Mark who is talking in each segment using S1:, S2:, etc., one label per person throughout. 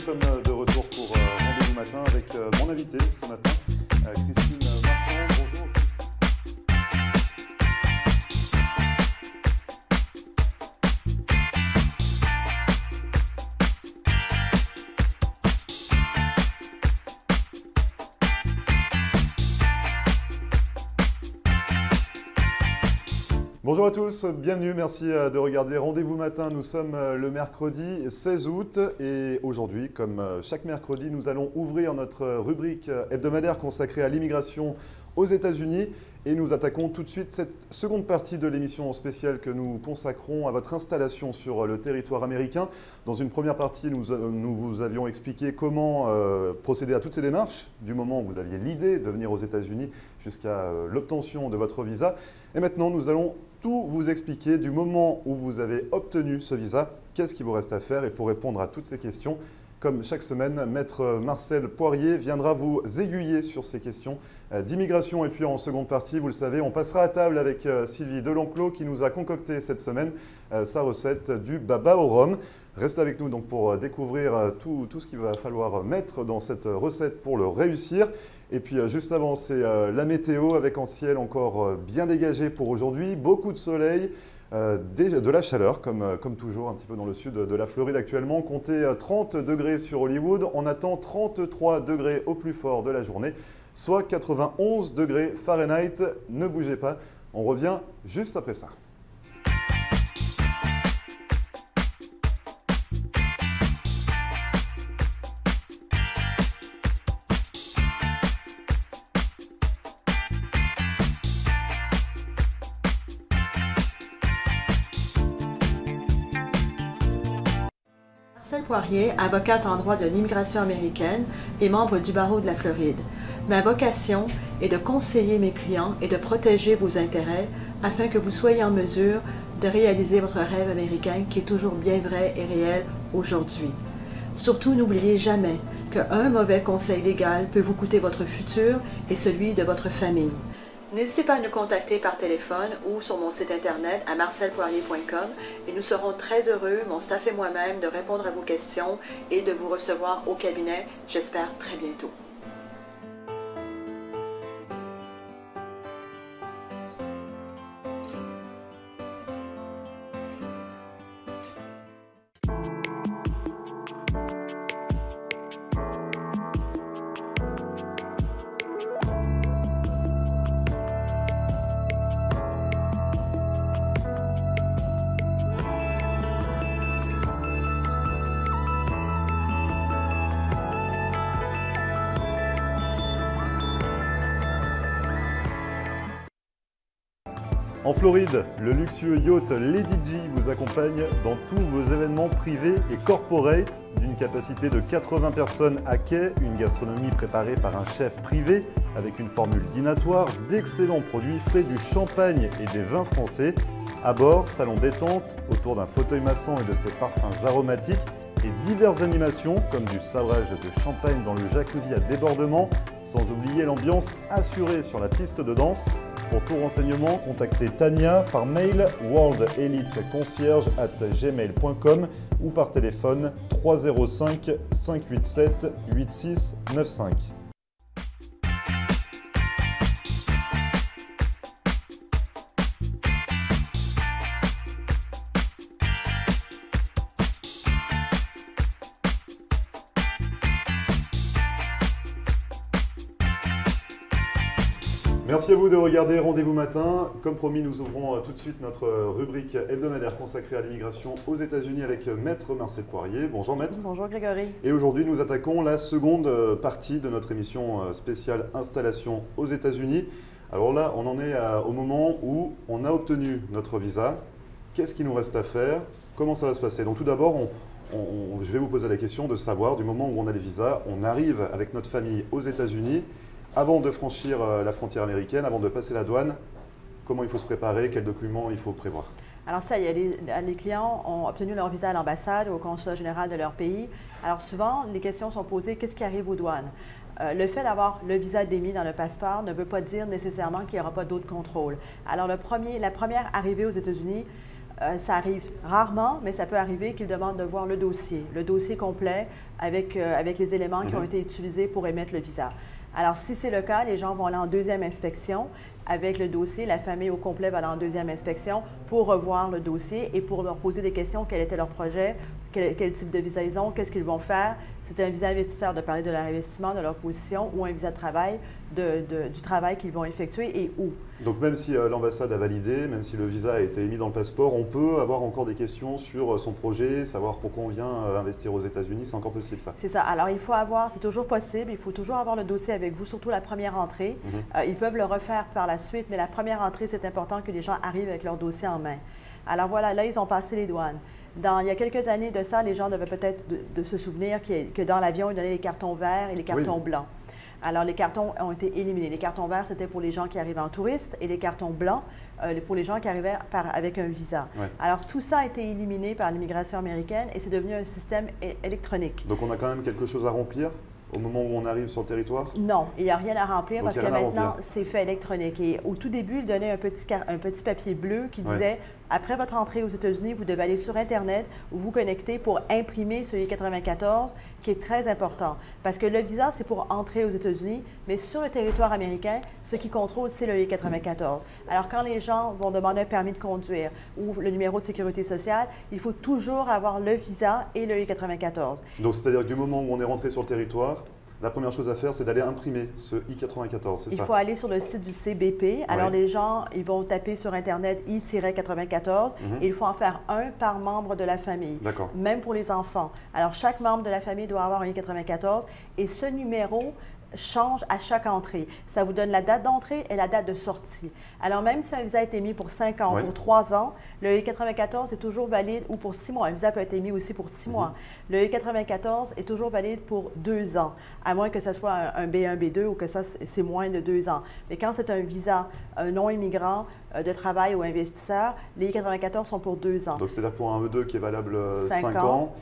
S1: sommes de retour pour Rendez-vous Matin avec mon invité ce matin, Christine Marchand. Bonjour. Bonjour à tous, bienvenue, merci de regarder Rendez-vous Matin. Nous sommes le mercredi 16 août et aujourd'hui, comme chaque mercredi, nous allons ouvrir notre rubrique hebdomadaire consacrée à l'immigration aux États-Unis et nous attaquons tout de suite cette seconde partie de l'émission spéciale que nous consacrons à votre installation sur le territoire américain. Dans une première partie, nous vous avions expliqué comment procéder à toutes ces démarches, du moment où vous aviez l'idée de venir aux États-Unis jusqu'à l'obtention de votre visa. Et maintenant, nous allons tout vous expliquer du moment où vous avez obtenu ce visa, qu'est-ce qu'il vous reste à faire. Et pour répondre à toutes ces questions, comme chaque semaine, Maître Marcel Poirier viendra vous aiguiller sur ces questions d'immigration. Et puis en seconde partie, vous le savez, on passera à table avec Sylvie Delenclos qui nous a concocté cette semaine sa recette du baba au rhum. Restez avec nous donc pour découvrir tout ce qu'il va falloir mettre dans cette recette pour le réussir. Et puis juste avant, c'est la météo avec un ciel encore bien dégagé pour aujourd'hui, beaucoup de soleil. De la chaleur, comme toujours, un petit peu dans le sud de la Floride actuellement. Comptez 30 degrés sur Hollywood. On attend 33 degrés au plus fort de la journée, soit 91 degrés Fahrenheit. Ne bougez pas, on revient juste après ça.
S2: Marcel Poirier, avocate en droit de l'immigration américaine et membre du barreau de la Floride. Ma vocation est de conseiller mes clients et de protéger vos intérêts afin que vous soyez en mesure de réaliser votre rêve américain qui est toujours bien vrai et réel aujourd'hui. Surtout, n'oubliez jamais qu'un mauvais conseil légal peut vous coûter votre futur et celui de votre famille. N'hésitez pas à nous contacter par téléphone ou sur mon site internet à marcelpoirier.com et nous serons très heureux, mon staff et moi-même, de répondre à vos questions et de vous recevoir au cabinet, j'espère très bientôt.
S1: En Floride, le luxueux yacht Lady G vous accompagne dans tous vos événements privés et corporate d'une capacité de 80 personnes à quai, une gastronomie préparée par un chef privé avec une formule dînatoire, d'excellents produits frais, du champagne et des vins français. À bord, salon détente autour d'un fauteuil massant et de ses parfums aromatiques et diverses animations comme du sabrage de champagne dans le jacuzzi à débordement, sans oublier l'ambiance assurée sur la piste de danse. Pour tout renseignement, contactez Tania par mail worldeliteconcierge@gmail.com ou par téléphone 305 587 8695. Merci à vous de regarder Rendez-vous Matin. Comme promis, nous ouvrons tout de suite notre rubrique hebdomadaire consacrée à l'immigration aux États-Unis avec Maître Marcel Poirier. Bonjour Maître.
S2: Bonjour Grégory.
S1: Et aujourd'hui, nous attaquons la seconde partie de notre émission spéciale Installation aux États-Unis. Alors là, on en est au moment où on a obtenu notre visa. Qu'est-ce qu'il nous reste à faire? Comment ça va se passer? Donc tout d'abord, je vais vous poser la question de savoir, du moment où on a le visa, on arrive avec notre famille aux États-Unis. Avant de franchir la frontière américaine, avant de passer la douane, comment il faut se préparer, quels documents il faut prévoir?
S2: Alors ça, les clients ont obtenu leur visa à l'ambassade ou au consulat général de leur pays. Alors souvent, les questions sont posées, qu'est-ce qui arrive aux douanes? Le fait d'avoir le visa démis dans le passeport ne veut pas dire nécessairement qu'il n'y aura pas d'autres contrôles. Alors la première arrivée aux États-Unis, Ça arrive rarement, mais ça peut arriver qu'ils demandent de voir le dossier complet avec les éléments qui ont été utilisés pour émettre le visa. Alors, si c'est le cas, les gens vont aller en deuxième inspection avec le dossier. La famille au complet va aller en deuxième inspection pour revoir le dossier et pour leur poser des questions. Quel était leur projet? Quel type de visa ils ont? Qu'est-ce qu'ils vont faire? C'est un visa investisseur de parler de leur investissement, de leur position, ou un visa de travail, du travail qu'ils vont effectuer et où.
S1: Donc même si l'ambassade a validé, même si le visa a été émis dans le passeport, on peut avoir encore des questions sur son projet, savoir pourquoi on vient investir aux États-Unis, c'est encore possible ça?
S2: C'est ça. Alors il faut avoir, c'est toujours possible, il faut toujours avoir le dossier avec vous, surtout la première entrée. Ils peuvent le refaire par la suite, mais la première entrée, c'est important que les gens arrivent avec leur dossier en main. Alors voilà, là, ils ont passé les douanes. Il y a quelques années de ça, les gens devaient peut-être de se souvenir que dans l'avion, ils donnaient les cartons verts et les cartons blancs. Alors, les cartons ont été éliminés. Les cartons verts, c'était pour les gens qui arrivaient en touriste et les cartons blancs, pour les gens qui arrivaient avec un visa. Alors, tout ça a été éliminé par l'immigration américaine et c'est devenu un système électronique.
S1: Donc, on a quand même quelque chose à remplir au moment où on arrive sur le territoire?
S2: Non, il n'y a rien à remplir parce que maintenant, c'est fait électronique. Et au tout début, il donnait un petit papier bleu qui disait « Après votre entrée aux États-Unis, vous devez aller sur Internet ou vous connecter pour imprimer ce I-94 qui est très important. » Parce que le visa, c'est pour entrer aux États-Unis, mais sur le territoire américain, ce qui contrôle, c'est le I-94. Alors, quand les gens vont demander un permis de conduire ou le numéro de sécurité sociale, il faut toujours avoir le visa et le I-94.
S1: Donc, c'est-à-dire que du moment où on est rentré sur le territoire, la première chose à faire, c'est d'aller imprimer ce I-94, c'est ça?
S2: Il faut aller sur le site du CBP. Alors, les gens, ils vont taper sur Internet I-94 et il faut en faire un par membre de la famille.
S1: D'accord.
S2: Même pour les enfants. Alors, chaque membre de la famille doit avoir un I-94 et ce numéro change à chaque entrée. Ça vous donne la date d'entrée et la date de sortie. Alors, même si un visa a été émis pour 5 ans, pour 3 ans, le I-94 est toujours valide, ou pour 6 mois. Un visa peut être émis aussi pour 6 mois. Le I-94 est toujours valide pour 2 ans, à moins que ce soit un B1, B2 ou que ça, c'est moins de 2 ans. Mais quand c'est un visa non immigrant, de travail ou investisseur, les I-94 sont pour 2 ans.
S1: Donc, c'est-à-dire pour un E2 qui est valable 5 ans.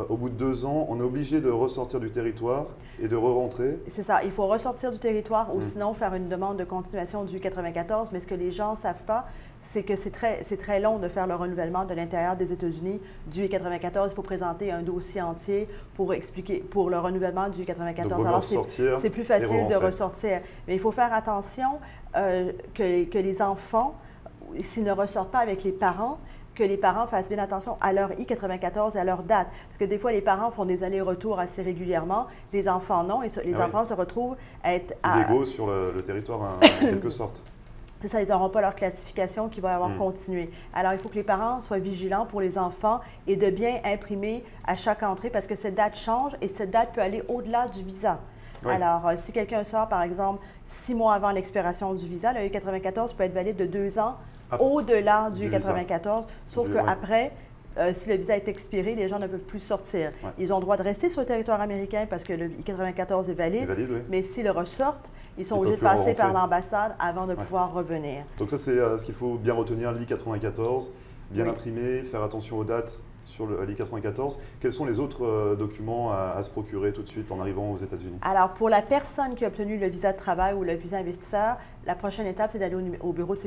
S1: Au bout de 2 ans, on est obligé de ressortir du territoire et de re-rentrer?
S2: C'est ça. Il faut ressortir du territoire ou sinon faire une demande de continuation du 94. Mais ce que les gens ne savent pas, c'est que c'est très long de faire le renouvellement de l'intérieur des États-Unis du I-94. Il faut présenter un dossier entier pour expliquer pour le renouvellement du I-94.
S1: Alors,
S2: c'est plus facile de ressortir. Mais il faut faire attention que les enfants, s'ils ne ressortent pas avec les parents, que les parents fassent bien attention à leur I-94 et à leur date. Parce que des fois, les parents font des allers-retours assez régulièrement. Les enfants, non. Et les enfants se retrouvent à être
S1: illégaux sur le territoire, en quelque sorte.
S2: C'est ça, ils n'auront pas leur classification qui va avoir continué. Alors, il faut que les parents soient vigilants pour les enfants et de bien imprimer à chaque entrée parce que cette date change et cette date peut aller au-delà du visa. Alors, si quelqu'un sort, par exemple, 6 mois avant l'expiration du visa, le I-94 peut être valide de 2 ans au-delà du I-94, sauf qu'après, si le visa est expiré, les gens ne peuvent plus sortir. Ils ont le droit de rester sur le territoire américain parce que le I-94 est valide, mais s'ils le ressortent, ils sont obligés de passer par l'ambassade avant de pouvoir revenir.
S1: Donc ça, c'est ce qu'il faut bien retenir, l'I-94, bien imprimer, faire attention aux dates sur l'I-94. Quels sont les autres documents à se procurer tout de suite en arrivant aux États-Unis?
S2: Alors, pour la personne qui a obtenu le visa de travail ou le visa investisseur, la prochaine étape, c'est d'aller au bureau de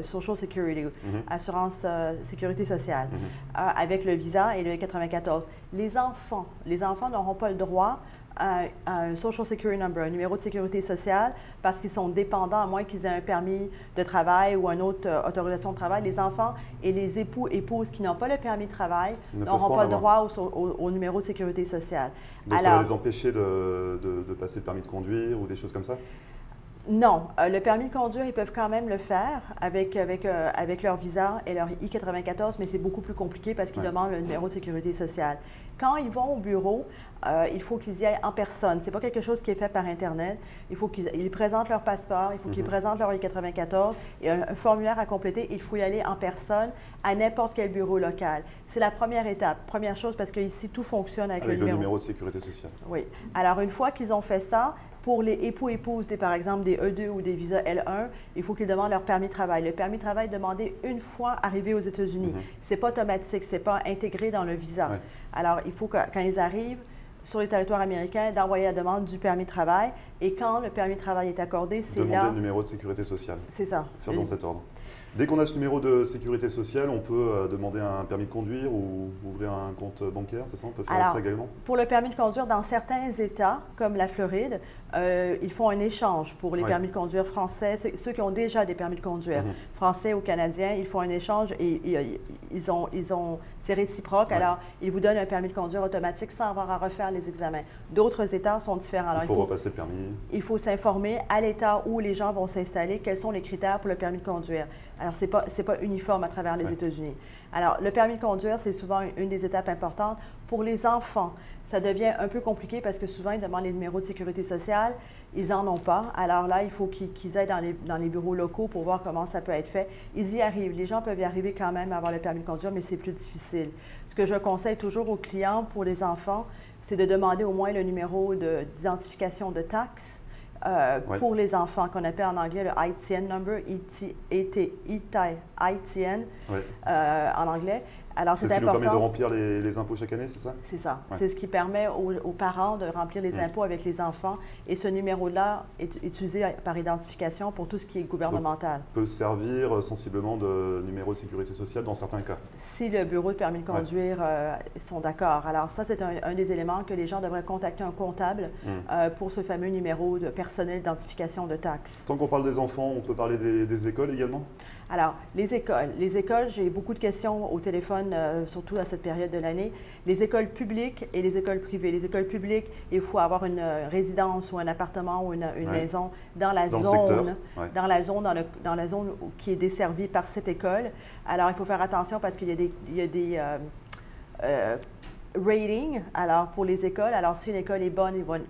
S2: Social Security, assurance sécurité sociale, avec le visa et le I-94. Les enfants n'auront pas le droit à un Social Security Number, un numéro de sécurité sociale, parce qu'ils sont dépendants, à moins qu'ils aient un permis de travail ou une autre autorisation de travail. Les enfants et les épouses qui n'ont pas le permis de travail n'auront pas le droit au numéro de sécurité sociale.
S1: Donc, ça va les empêcher de passer le permis de conduire ou des choses comme ça?
S2: Non. Le permis de conduire, ils peuvent quand même le faire avec leur visa et leur I-94, mais c'est beaucoup plus compliqué parce qu'ils demandent le numéro de sécurité sociale. Quand ils vont au bureau, il faut qu'ils y aillent en personne. Ce n'est pas quelque chose qui est fait par Internet. Il faut qu'ils présentent leur passeport, il faut qu'ils présentent leur I-94 et un formulaire à compléter. Il faut y aller en personne à n'importe quel bureau local. C'est la première étape. Première chose, parce qu'ici, tout fonctionne avec le
S1: numéro de sécurité sociale.
S2: Oui. Alors, une fois qu'ils ont fait ça, pour les époux-épouses, par exemple des E2 ou des visas L1, il faut qu'ils demandent leur permis de travail. Le permis de travail est demandé une fois arrivés aux États-Unis. Ce n'est pas automatique, ce n'est pas intégré dans le visa. Alors, il faut que quand ils arrivent, sur les territoires américains, d'envoyer la demande du permis de travail. Et quand le permis de travail est accordé, c'est là...
S1: Demander le numéro de sécurité sociale.
S2: C'est ça.
S1: Faire dans cet ordre. Dès qu'on a ce numéro de sécurité sociale, on peut demander un permis de conduire ou ouvrir un compte bancaire, c'est ça? On peut faire ça également?
S2: Pour le permis de conduire, dans certains États, comme la Floride, ils font un échange pour les permis de conduire français. Ceux qui ont déjà des permis de conduire, français ou canadiens, ils font un échange et c'est réciproque. Alors, ils vous donnent un permis de conduire automatique sans avoir à refaire les examens. D'autres États sont différents. Alors,
S1: il faut repasser le permis.
S2: Il faut s'informer à l'État où les gens vont s'installer, quels sont les critères pour le permis de conduire. Alors, ce n'est pas uniforme à travers les États-Unis. Alors, le permis de conduire, c'est souvent une des étapes importantes. Pour les enfants, ça devient un peu compliqué parce que souvent, ils demandent les numéros de sécurité sociale. Ils n'en ont pas. Alors là, il faut qu'ils aillent dans les bureaux locaux pour voir comment ça peut être fait. Ils y arrivent. Les gens peuvent y arriver quand même à avoir le permis de conduire, mais c'est plus difficile. Ce que je conseille toujours aux clients pour les enfants, c'est de demander au moins le numéro d'identification de taxes. Pour les enfants, qu'on appelle en anglais le ITN number, ITN en anglais. Alors,
S1: c'est ce qui nous permet de remplir les impôts chaque année, c'est ça?
S2: C'est ça. C'est ce qui permet aux parents de remplir les impôts avec les enfants. Et ce numéro-là est utilisé par identification pour tout ce qui est gouvernemental.
S1: Donc, peut servir sensiblement de numéro de sécurité sociale dans certains cas.
S2: Si le bureau de permis de conduire sont d'accord. Alors ça, c'est un des éléments que les gens devraient contacter un comptable pour ce fameux numéro de personnel d'identification de taxes.
S1: Tant qu'on parle des enfants, on peut parler des écoles également?
S2: Alors, les écoles, j'ai beaucoup de questions au téléphone, surtout à cette période de l'année. Les écoles publiques et les écoles privées. Les écoles publiques, il faut avoir une résidence ou un appartement ou une maison dans la zone qui est desservie par cette école. Alors, il faut faire attention parce qu'il y a des ratings alors, pour les écoles. Alors, si une école est bonne, ils vont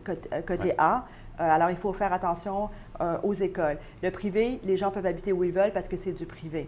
S2: côté A. Alors, il faut faire attention aux écoles. Le privé, les gens peuvent habiter où ils veulent parce que c'est du privé.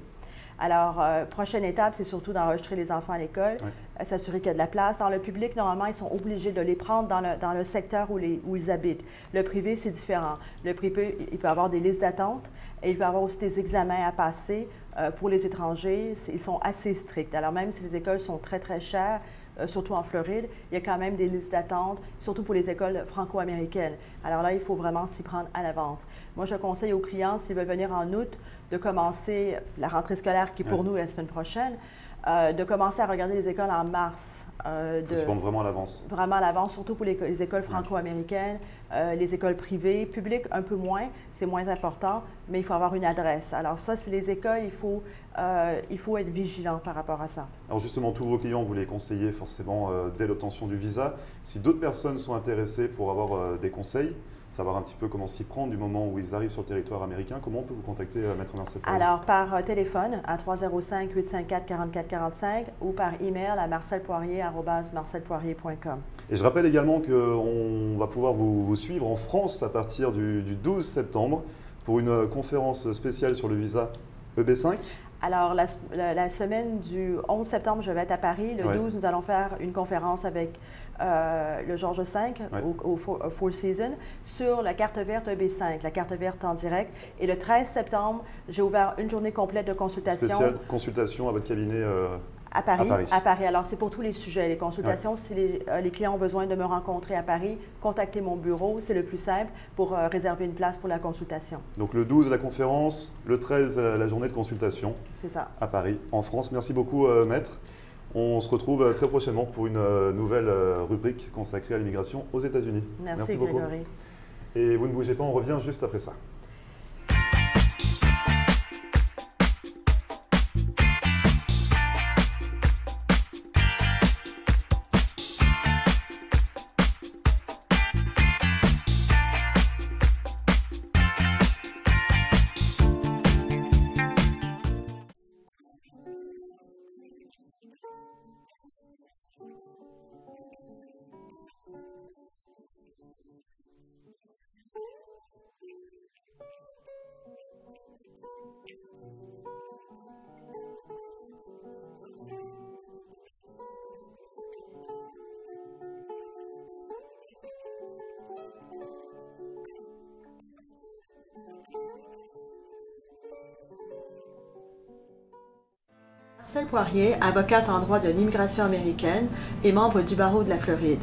S2: Alors, prochaine étape, c'est surtout d'enregistrer les enfants à l'école, s'assurer qu'il y a de la place. Dans le public, normalement, ils sont obligés de les prendre dans le secteur où ils habitent. Le privé, c'est différent. Le privé, il peut avoir des listes d'attente et il peut avoir aussi des examens à passer. Pour les étrangers, ils sont assez stricts. Alors, même si les écoles sont très, très chères, surtout en Floride, il y a quand même des listes d'attente, surtout pour les écoles franco-américaines. Alors là, il faut vraiment s'y prendre à l'avance. Moi, je conseille aux clients, s'ils veulent venir en août, de commencer la rentrée scolaire qui est pour nous la semaine prochaine, de commencer à regarder les écoles en mars.
S1: Il faut s'y prendre vraiment à l'avance.
S2: Vraiment à l'avance, surtout pour les écoles franco-américaines, les écoles privées, publiques un peu moins, c'est moins important, mais il faut avoir une adresse. Alors ça, c'est les écoles, il faut être vigilant par rapport à ça.
S1: Alors justement, tous vos clients, vous les conseillez forcément dès l'obtention du visa. Si d'autres personnes sont intéressées pour avoir des conseils, savoir un petit peu comment s'y prendre du moment où ils arrivent sur le territoire américain, comment on peut vous contacter, Maître Marcel Poirier?
S2: Alors, par téléphone à 305-854-4445 ou par email à marcelpoirier@marcelpoirier.com.
S1: Et je rappelle également qu'on va pouvoir vous suivre en France à partir du 12 septembre pour une conférence spéciale sur le visa EB5.
S2: Alors, la semaine du 11 septembre, je vais être à Paris. Le 12, nous allons faire une conférence avec le Georges V au Four Seasons sur la carte verte EB5, la carte verte en direct. Et le 13 septembre, j'ai ouvert une journée complète de consultation.
S1: Spéciale consultation à votre cabinet
S2: à Paris. Alors, c'est pour tous les sujets. Les consultations, si les clients ont besoin de me rencontrer à Paris, contactez mon bureau. C'est le plus simple pour réserver une place pour la consultation.
S1: Donc, le 12, la conférence. Le 13, la journée de consultation.
S2: C'est ça.
S1: À Paris, en France. Merci beaucoup, Maître. On se retrouve très prochainement pour une nouvelle rubrique consacrée à l'immigration aux États-Unis.
S2: Merci beaucoup. Grégory.
S1: Et vous ne bougez pas, on revient juste après ça.
S2: Marcel Poirier, avocate en droit de l'immigration américaine et membre du barreau de la Floride.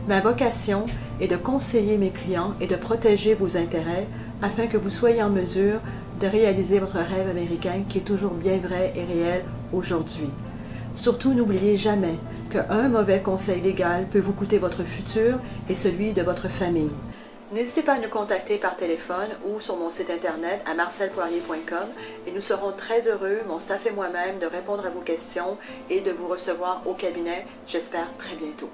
S2: Ma vocation est de conseiller mes clients et de protéger vos intérêts afin que vous soyez en mesure de réaliser votre rêve américain qui est toujours bien vrai et réel aujourd'hui. Surtout, n'oubliez jamais qu'un mauvais conseil légal peut vous coûter votre futur et celui de votre famille. N'hésitez pas à nous contacter par téléphone ou sur mon site internet à marcelpoirier.com et nous serons très heureux, mon staff et moi-même, de répondre à vos questions et de vous recevoir au cabinet, j'espère très bientôt.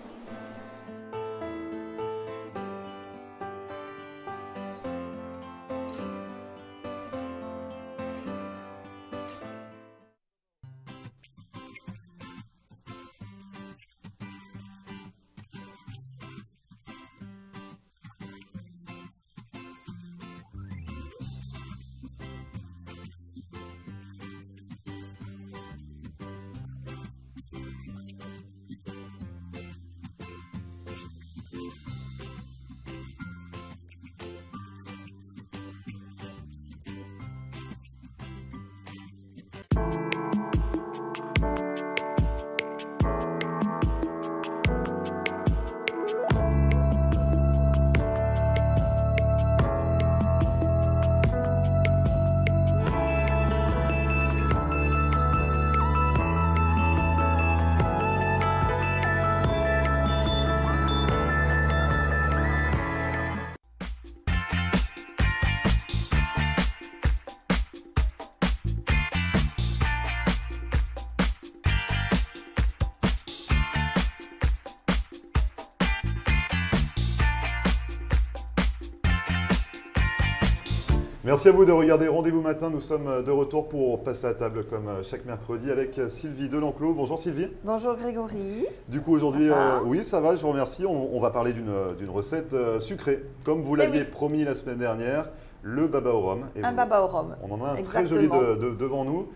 S1: Merci à vous de regarder Rendez-vous matin. Nous sommes de retour pour passer à table comme chaque mercredi avec Sylvie Delenclos. Bonjour Sylvie.
S3: Bonjour Grégory.
S1: Du coup aujourd'hui, oui ça va, je vous remercie. On va parler d'une recette sucrée, comme vous l'aviez promis la semaine dernière, le baba au rhum. Et
S3: baba au rhum.
S1: On en a un très joli devant nous.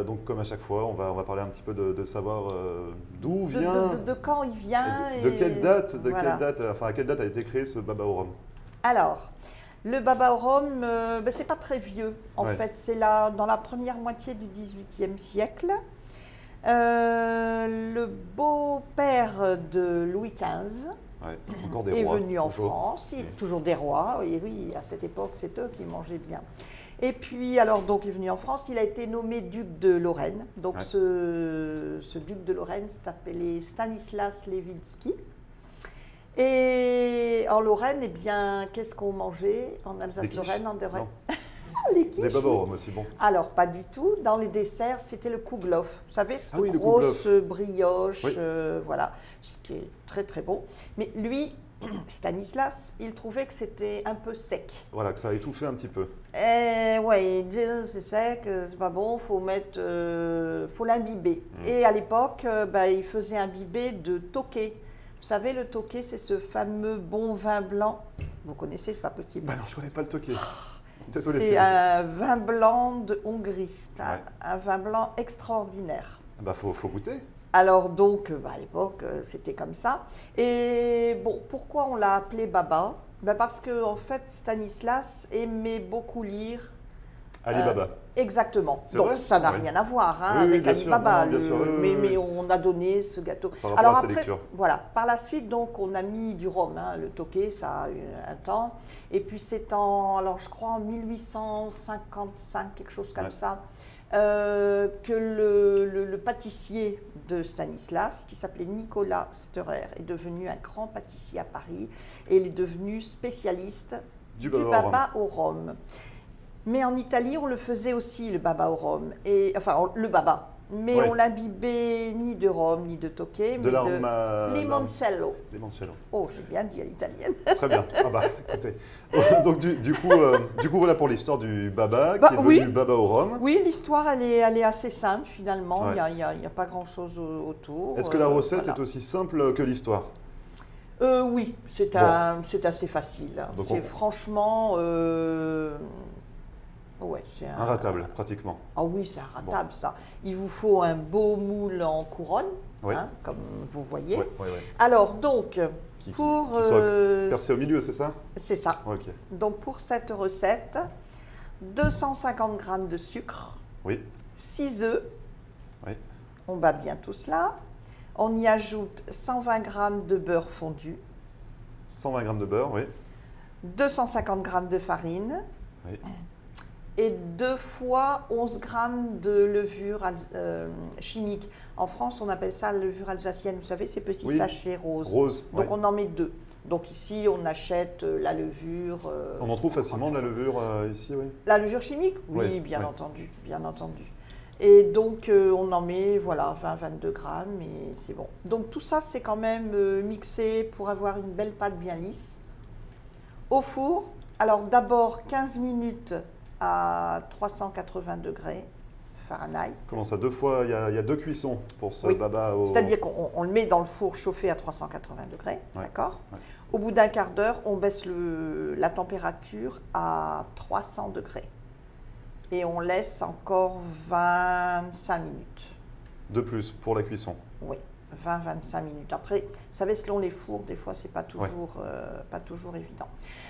S1: Donc comme à chaque fois, on va parler un petit peu de savoir d'où vient,
S3: de quand il vient,
S1: de quelle date, enfin à quelle date a été créé ce baba au rhum.
S3: Alors, le baba au rhum, c'est pas très vieux. En fait, c'est dans la première moitié du XVIIIe siècle. Le beau-père de Louis XV est venu en France. Il y a toujours des rois. Et oui, à cette époque, c'est eux qui mangeaient bien. Et puis, alors, donc, il est venu en France. Il a été nommé duc de Lorraine. Donc, ce duc de Lorraine s'appelait Stanislas Lewinsky. Et en Lorraine, eh bien, qu'est-ce qu'on mangeait en Alsace-Lorraine, en Lorraine? Les quiches.
S1: Des baba au rhum aussi, bon.
S3: Alors, pas du tout. Dans les desserts, c'était le kouglof. Vous savez, cette grosse brioche, voilà, ce qui est très très bon. Mais lui, Stanislas, il trouvait que c'était un peu sec.
S1: Voilà, que ça a étouffé un petit peu.
S3: Oui, il disait c'est sec, c'est pas bon, faut l'imbiber. Et à l'époque, il faisait imbiber de Tokay. Vous savez, le Tokay, c'est ce fameux bon vin blanc. Vous connaissez, c'est pas possible.
S1: Bah non, je ne connais pas le Tokay.
S3: C'est un vin blanc de Hongrie. C'est un vin blanc extraordinaire.
S1: Bah, faut goûter.
S3: Alors donc, à l'époque, c'était comme ça. Et bon, pourquoi on l'a appelé Baba? Parce que en fait, Stanislas aimait beaucoup lire
S1: Ali Baba.
S3: Exactement. Donc ça n'a rien à voir avec Ali Baba, mais on a donné ce gâteau.
S1: Alors après,
S3: voilà. Par la suite, donc on a mis du rhum, le Tokay, ça a eu un temps. Et puis c'est alors je crois en 1855, quelque chose comme ça, que le pâtissier de Stanislas, qui s'appelait Nicolas Steurer, est devenu un grand pâtissier à Paris et il est devenu spécialiste du baba au rhum. Mais en Italie, on le faisait aussi, le baba au rhum, enfin le baba. Mais on l'imbibait ni de rhum, ni de Tokay, mais de limoncello.
S1: Limoncello.
S3: Oh, j'ai bien dit à l'italienne.
S1: Très bien. Ah bah, écoutez. Donc du coup, voilà pour l'histoire du baba, qui est devenu baba au rhum.
S3: Oui, l'histoire, elle est assez simple finalement. Il n'y a pas grand-chose autour.
S1: Est-ce que la recette est aussi simple que l'histoire?
S3: Oui, c'est assez facile. C'est franchement... Ouais, c'est
S1: ratable, pratiquement.
S3: Ah oui, c'est ratable, ça. Il vous faut un beau moule en couronne, comme vous voyez. Alors, donc,
S1: qui soit percé au milieu, c'est ça?
S3: C'est ça. Donc, pour cette recette, 250 g de sucre, 6 œufs, on bat bien tout cela. On y ajoute 120 g de beurre fondu,
S1: 120 g de beurre, oui.
S3: 250 g de farine.
S1: Oui.
S3: Et 2 fois 11 g de levure chimique. En France, on appelle ça levure alsacienne. Vous savez, ces petits sachets roses.
S1: Rose.
S3: Donc, on en met 2. Donc, ici, on achète la levure.
S1: On en trouve facilement de la levure ici, oui.
S3: La levure chimique? Oui,
S1: oui,
S3: bien
S1: oui.
S3: entendu, bien entendu. Et donc, on en met, voilà, 20-22 grammes et c'est bon. Donc, tout ça, c'est quand même mixé pour avoir une belle pâte bien lisse. Au four, alors d'abord 15 minutes à 380 degrés Fahrenheit.
S1: Comment ça? 2 fois, il y a 2 cuissons pour ce baba au...
S3: C'est-à-dire qu'on le met dans le four chauffé à 380 degrés, d'accord? Au bout d'un quart d'heure, on baisse la température à 300 degrés. Et on laisse encore 25 minutes.
S1: De plus pour la cuisson?
S3: Oui, 20-25 minutes. Après, vous savez, selon les fours, des fois, c'est pas toujours, pas toujours évident.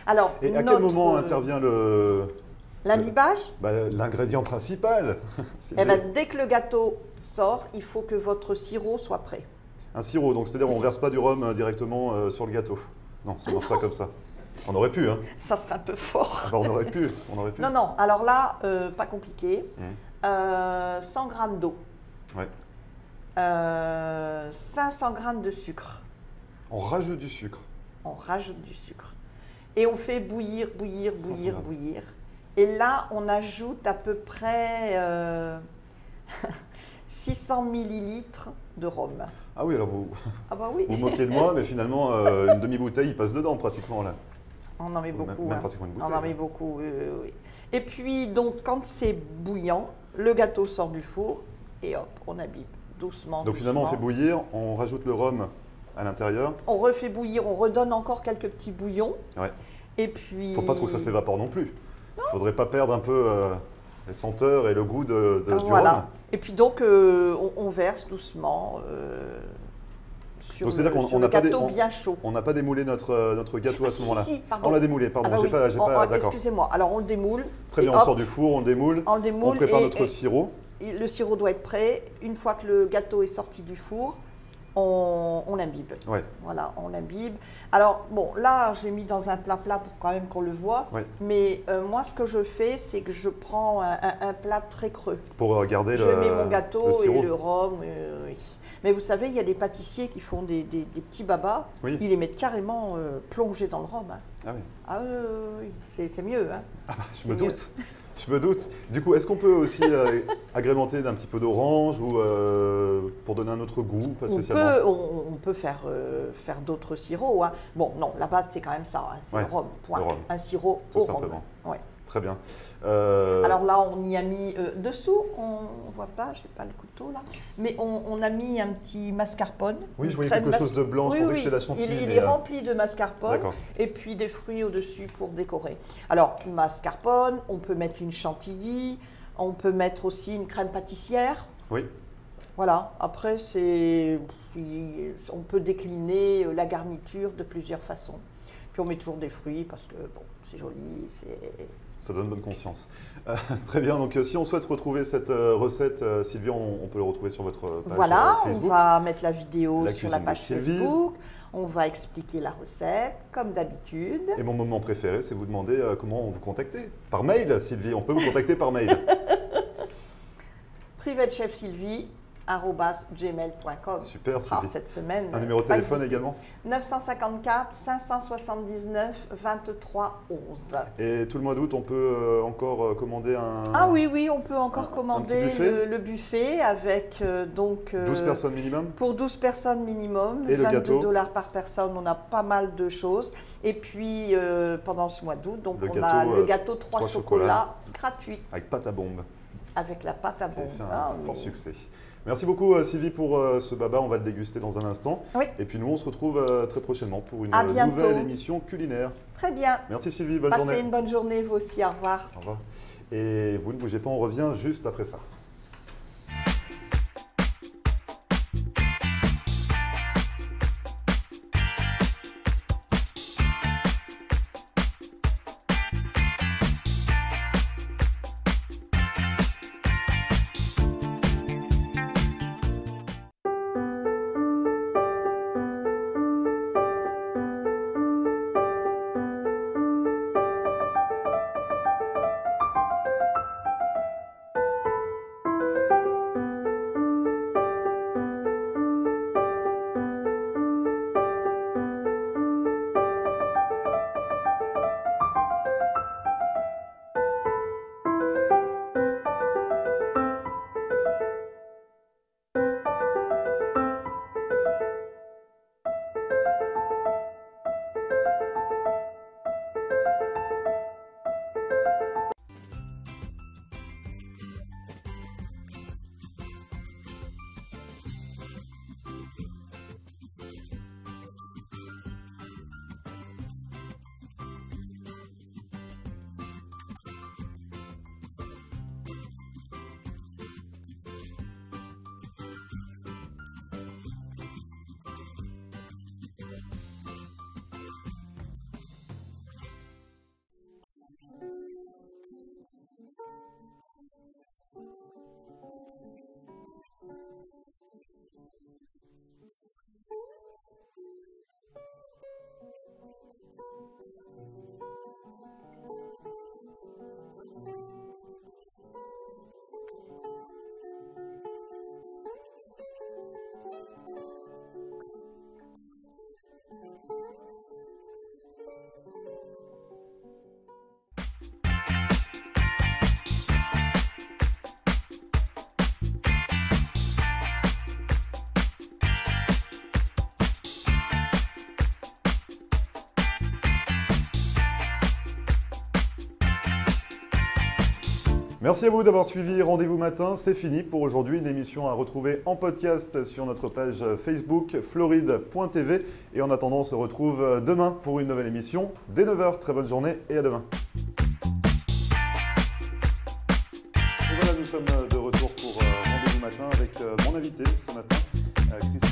S3: Alors,
S1: et à quel moment intervient
S3: l'imbibage?
S1: L'ingrédient principal.
S3: Eh ben, dès que le gâteau sort, il faut que votre sirop soit prêt.
S1: Un sirop, donc c'est-à-dire on ne verse pas du rhum directement sur le gâteau? Non, ça ne marche pas comme ça. On aurait pu, hein? Ça
S3: serait un peu fort.
S1: Ah bah, on aurait pu.
S3: Non, non, alors là, pas compliqué. 100 g d'eau.
S1: Ouais.
S3: 500 g de sucre.
S1: On rajoute du sucre?
S3: On rajoute du sucre. Et on fait bouillir. Et là, on ajoute à peu près 600 ml de rhum.
S1: Ah oui, alors vous,
S3: bah oui.
S1: vous moquez de moi, mais finalement, une demi-bouteille, il passe dedans pratiquement là.
S3: On en met beaucoup.
S1: Même pratiquement une bouteille.
S3: On en met beaucoup, oui. Et puis, donc, quand c'est bouillant, le gâteau sort du four et hop, on imbibe doucement.
S1: Donc finalement, on fait bouillir, on rajoute le rhum à l'intérieur.
S3: On refait bouillir, on redonne encore quelques petits bouillons.
S1: Ouais.
S3: Et puis...
S1: Il ne faut pas trop que ça s'évapore non plus. Il ne faudrait pas perdre un peu les senteurs et le goût du rhum.
S3: Et puis donc, on verse doucement sur le gâteau bien chaud.
S1: On n'a pas démoulé notre gâteau à ce moment-là.
S3: Si, pardon.
S1: On l'a démoulé, pardon.
S3: Ah bah oui.
S1: D'accord.
S3: Excusez-moi. Alors, on le démoule.
S1: Très bien, on sort du four, on démoule. On prépare notre sirop.
S3: Le sirop doit être prêt. Une fois que le gâteau est sorti du four, on l'imbibe.
S1: Ouais.
S3: Voilà, on l'imbibe. Alors, bon, là, j'ai mis dans un plat pour quand même qu'on le voit.
S1: Ouais.
S3: Mais moi, ce que je fais, c'est que je prends un plat très creux.
S1: Pour garder
S3: je mets mon gâteau
S1: le
S3: et le rhum. Oui. Mais vous savez, il y a des pâtissiers qui font des petits babas.
S1: Oui.
S3: Ils les mettent carrément plongés dans le rhum. Hein.
S1: Ah oui.
S3: Ah oui, c'est mieux. Hein.
S1: Ah bah, je me doute. Je me doute. Du coup, est-ce qu'on peut aussi agrémenter d'un petit peu d'orange ou pour donner un autre goût, pas spécialement?
S3: On peut faire d'autres sirops. Hein. Bon, non, la base, c'est quand même ça. Hein. C'est le rhum, point.
S1: Le rhum.
S3: Un sirop
S1: tout
S3: au
S1: simplement.
S3: rhum. Ouais.
S1: Très bien.
S3: Alors là, on y a mis dessous, on ne voit pas, je n'ai pas le couteau là, mais on a mis un petit mascarpone.
S1: Oui, je voyais quelque chose de blanc, je pensais que c'était la chantilly.
S3: Il est rempli de mascarpone et puis des fruits au-dessus pour décorer. Alors, mascarpone, on peut mettre une chantilly, on peut mettre aussi une crème pâtissière.
S1: Oui.
S3: Voilà, après, on peut décliner la garniture de plusieurs façons. Puis on met toujours des fruits parce que bon, c'est joli,
S1: ça donne bonne conscience. Très bien, donc si on souhaite retrouver cette recette, Sylvie, on peut le retrouver sur votre page Facebook.
S3: On va mettre la vidéo sur la page
S1: Sylvie.
S3: Facebook, on va expliquer la recette, comme d'habitude.
S1: Et mon moment préféré, c'est vous demander comment vous contacter. Par mail, Sylvie, on peut vous contacter par mail.
S3: privatechefsylvie@gmail.com.
S1: Super, Sylvie.
S3: Cette semaine.
S1: Un numéro de téléphone également?
S3: 954 579 23 11.
S1: Et tout le mois d'août, on peut encore commander un...
S3: Ah oui, on peut encore commander
S1: buffet.
S3: le buffet avec
S1: 12 personnes minimum?
S3: Pour 12 personnes minimum,
S1: et
S3: 22 $ par personne, on a pas mal de choses. Et puis pendant ce mois d'août, donc on a le gâteau 3 chocolats gratuit.
S1: Avec pâte à bombe.
S3: Avec la pâte à bombe.
S1: Fait un fort succès. Merci beaucoup Sylvie pour ce baba, on va le déguster dans un instant.
S3: Oui.
S1: Et puis nous on se retrouve très prochainement pour une nouvelle émission culinaire.
S3: Très bien.
S1: Merci Sylvie, bonne journée.
S3: Passez une bonne journée vous aussi, au revoir.
S1: Au revoir. Et vous ne bougez pas, on revient juste après ça. Merci à vous d'avoir suivi Rendez-vous Matin. C'est fini pour aujourd'hui. Une émission à retrouver en podcast sur notre page Facebook floride.tv. Et en attendant, on se retrouve demain pour une nouvelle émission dès 9 h. Très bonne journée et à demain. Et voilà, nous sommes de retour pour Rendez-vous Matin avec mon invité ce matin, Christophe.